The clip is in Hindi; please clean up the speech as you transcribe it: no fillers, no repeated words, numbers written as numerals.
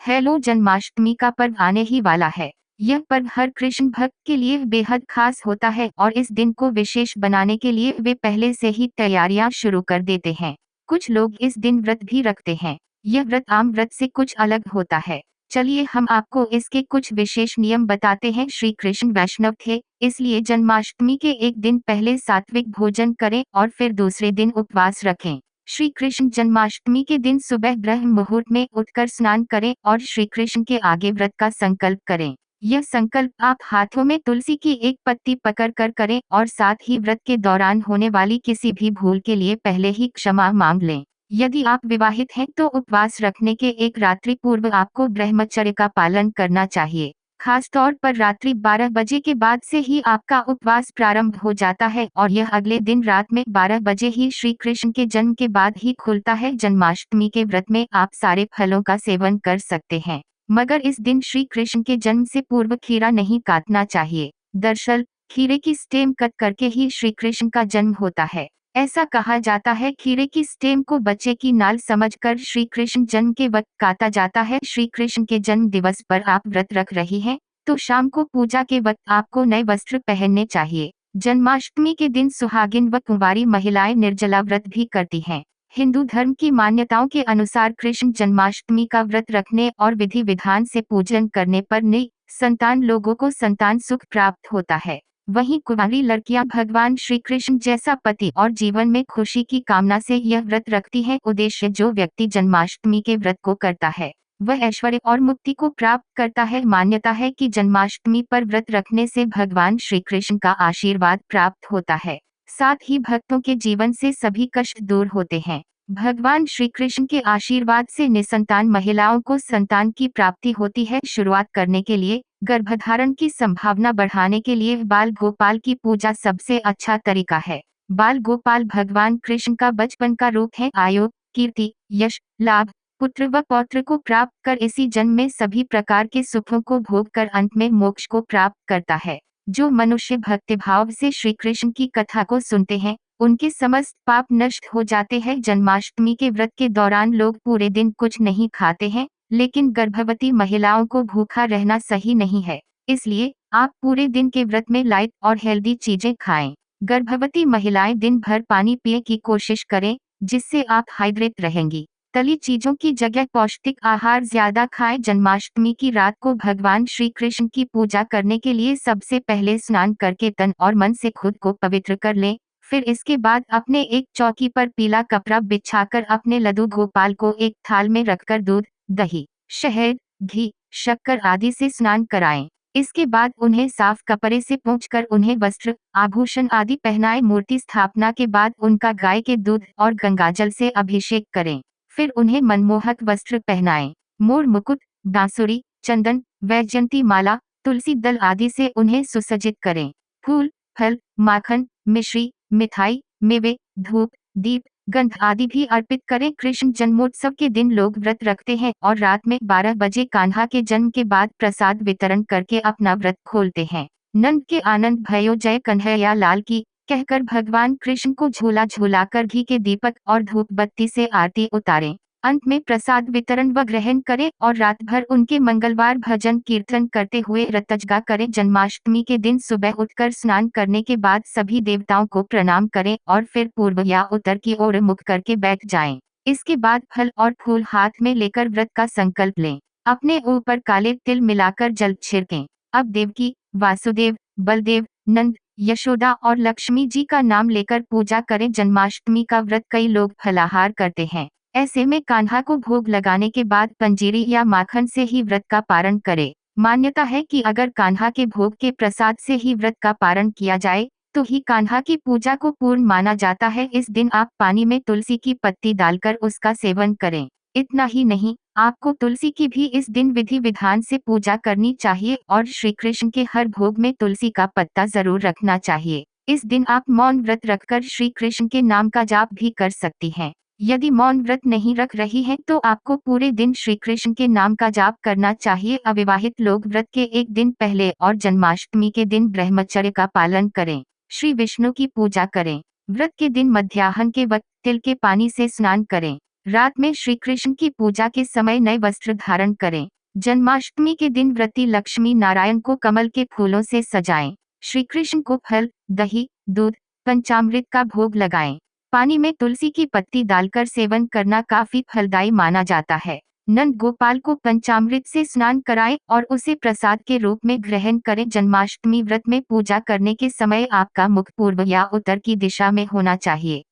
हेलो, जन्माष्टमी का पर्व आने ही वाला है। यह पर्व हर कृष्ण भक्त के लिए बेहद खास होता है और इस दिन को विशेष बनाने के लिए वे पहले से ही तैयारियां शुरू कर देते हैं। कुछ लोग इस दिन व्रत भी रखते हैं। यह व्रत आम व्रत से कुछ अलग होता है। चलिए हम आपको इसके कुछ विशेष नियम बताते हैं। श्री कृष्ण वैष्णव थे, इसलिए जन्माष्टमी के एक दिन पहले सात्विक भोजन करें और फिर दूसरे दिन उपवास रखें। श्री कृष्ण जन्माष्टमी के दिन सुबह ब्रह्म मुहूर्त में उठकर स्नान करें और श्री कृष्ण के आगे व्रत का संकल्प करें। यह संकल्प आप हाथों में तुलसी की एक पत्ती पकड़कर करें और साथ ही व्रत के दौरान होने वाली किसी भी भूल के लिए पहले ही क्षमा मांग लें। यदि आप विवाहित हैं तो उपवास रखने के एक रात्रि पूर्व आपको ब्रह्मचर्य का पालन करना चाहिए। खास तौर पर रात्रि 12 बजे के बाद से ही आपका उपवास प्रारंभ हो जाता है और यह अगले दिन रात में 12 बजे ही श्री कृष्ण के जन्म के बाद ही खुलता है। जन्माष्टमी के व्रत में आप सारे फलों का सेवन कर सकते हैं, मगर इस दिन श्री कृष्ण के जन्म से पूर्व खीरा नहीं काटना चाहिए। दरअसल खीरे की स्टेम कट करके ही श्री कृष्ण का जन्म होता है। ऐसा कहा जाता है खीरे की स्टेम को बच्चे की नाल समझकर श्री कृष्ण जन्म के वक्त काटा जाता है। श्री कृष्ण के जन्म दिवस पर आप व्रत रख रही हैं तो शाम को पूजा के वक्त आपको नए वस्त्र पहनने चाहिए। जन्माष्टमी के दिन सुहागिन व कुंवारी महिलाएं निर्जला व्रत भी करती हैं। हिंदू धर्म की मान्यताओं के अनुसार कृष्ण जन्माष्टमी का व्रत रखने और विधि विधान से पूजन करने पर नई संतान लोगों को संतान सुख प्राप्त होता है। वहीं कुंवारी लड़कियां भगवान श्री कृष्ण जैसा पति और जीवन में खुशी की कामना से यह व्रत रखती हैं। उद्देश्य जो व्यक्ति जन्माष्टमी के व्रत को करता है वह ऐश्वर्य और मुक्ति को प्राप्त करता है। मान्यता है कि जन्माष्टमी पर व्रत रखने से भगवान श्री कृष्ण का आशीर्वाद प्राप्त होता है, साथ ही भक्तों के जीवन से सभी कष्ट दूर होते हैं। भगवान श्री कृष्ण के आशीर्वाद से निसंतान महिलाओं को संतान की प्राप्ति होती है। शुरुआत करने के लिए गर्भधारण की संभावना बढ़ाने के लिए बाल गोपाल की पूजा सबसे अच्छा तरीका है। बाल गोपाल भगवान कृष्ण का बचपन का रूप है। आयु, कीर्ति, यश, लाभ, पुत्र व पौत्र को प्राप्त कर इसी जन्म में सभी प्रकार के सुखों को भोग कर अंत में मोक्ष को प्राप्त करता है। जो मनुष्य भक्तिभाव से श्री कृष्ण की कथा को सुनते हैं उनके समस्त पाप नष्ट हो जाते हैं। जन्माष्टमी के व्रत के दौरान लोग पूरे दिन कुछ नहीं खाते हैं, लेकिन गर्भवती महिलाओं को भूखा रहना सही नहीं है, इसलिए आप पूरे दिन के व्रत में लाइट और हेल्दी चीजें खाएं। गर्भवती महिलाएं दिन भर पानी पिए की कोशिश करें, जिससे आप हाइड्रेट रहेंगी। तली चीजों की जगह पौष्टिक आहार ज्यादा खाएं। जन्माष्टमी की रात को भगवान श्री कृष्ण की पूजा करने के लिए सबसे पहले स्नान करके तन और मन से खुद को पवित्र कर लें। फिर इसके बाद अपने एक चौकी पर पीला कपड़ा बिछाकर अपने लड्डू गोपाल को एक थाल में रखकर दूध, दही, शहद, घी, शक्कर आदि से स्नान कराएं। इसके बाद उन्हें साफ कपड़े से पोंछकर उन्हें वस्त्र, आभूषण आदि पहनाएं। मूर्ति स्थापना के बाद उनका गाय के दूध और गंगाजल से अभिषेक करें। फिर उन्हें मनमोहक वस्त्र पहनाएं। मोर मुकुट, बांसुरी, चंदन, वैजयंती माला, तुलसी दल आदि से उन्हें सुसज्जित करें। फूल, फल, माखन, मिश्री, मिठाई, मेवे, धूप, दीप, गंध आदि भी अर्पित करें। कृष्ण जन्मोत्सव के दिन लोग व्रत रखते हैं और रात में 12 बजे कान्हा के जन्म के बाद प्रसाद वितरण करके अपना व्रत खोलते हैं। नंद के आनंद भयो जय कन्हैया लाल की कहकर भगवान कृष्ण को झूला झूलाकर घी के दीपक और धूप बत्ती से आरती उतारें। अंत में प्रसाद वितरण व ग्रहण करें और रात भर उनके मंगलवार भजन कीर्तन करते हुए रतजगा करें। जन्माष्टमी के दिन सुबह उठकर स्नान करने के बाद सभी देवताओं को प्रणाम करें और फिर पूर्व या उत्तर की ओर मुख करके बैठ जाएं। इसके बाद फल और फूल हाथ में लेकर व्रत का संकल्प लें। अपने ऊपर काले तिल मिलाकर जल छिड़कें। अब देवकी, वासुदेव, बलदेव, नंद, यशोदा और लक्ष्मी जी का नाम लेकर पूजा करें। जन्माष्टमी का व्रत कई लोग फलाहार करते हैं, ऐसे में कान्हा को भोग लगाने के बाद पंजीरी या माखन से ही व्रत का पारण करें। मान्यता है कि अगर कान्हा के भोग के प्रसाद से ही व्रत का पारण किया जाए तो ही कान्हा की पूजा को पूर्ण माना जाता है। इस दिन आप पानी में तुलसी की पत्ती डालकर उसका सेवन करें। इतना ही नहीं, आपको तुलसी की भी इस दिन विधि विधान से पूजा करनी चाहिए और श्री कृष्ण के हर भोग में तुलसी का पत्ता जरूर रखना चाहिए। इस दिन आप मौन व्रत रखकर श्री कृष्ण के नाम का जाप भी कर सकती हैं। यदि मौन व्रत नहीं रख रही हैं तो आपको पूरे दिन श्री कृष्ण के नाम का जाप करना चाहिए। अविवाहित लोग व्रत के एक दिन पहले और जन्माष्टमी के दिन ब्रह्मचर्य का पालन करें। श्री विष्णु की पूजा करें। व्रत के दिन मध्याह्न के वक्त तिल के पानी से स्नान करें। रात में श्री कृष्ण की पूजा के समय नए वस्त्र धारण करें। जन्माष्टमी के दिन व्रती लक्ष्मी नारायण को कमल के फूलों से सजाएं। श्री कृष्ण को फल, दही, दूध, पंचामृत का भोग लगाएं। पानी में तुलसी की पत्ती डालकर सेवन करना काफी फलदायी माना जाता है। नंद गोपाल को पंचामृत से स्नान कराएं और उसे प्रसाद के रूप में ग्रहण करें। जन्माष्टमी व्रत में पूजा करने के समय आपका मुख पूर्व या उत्तर की दिशा में होना चाहिए।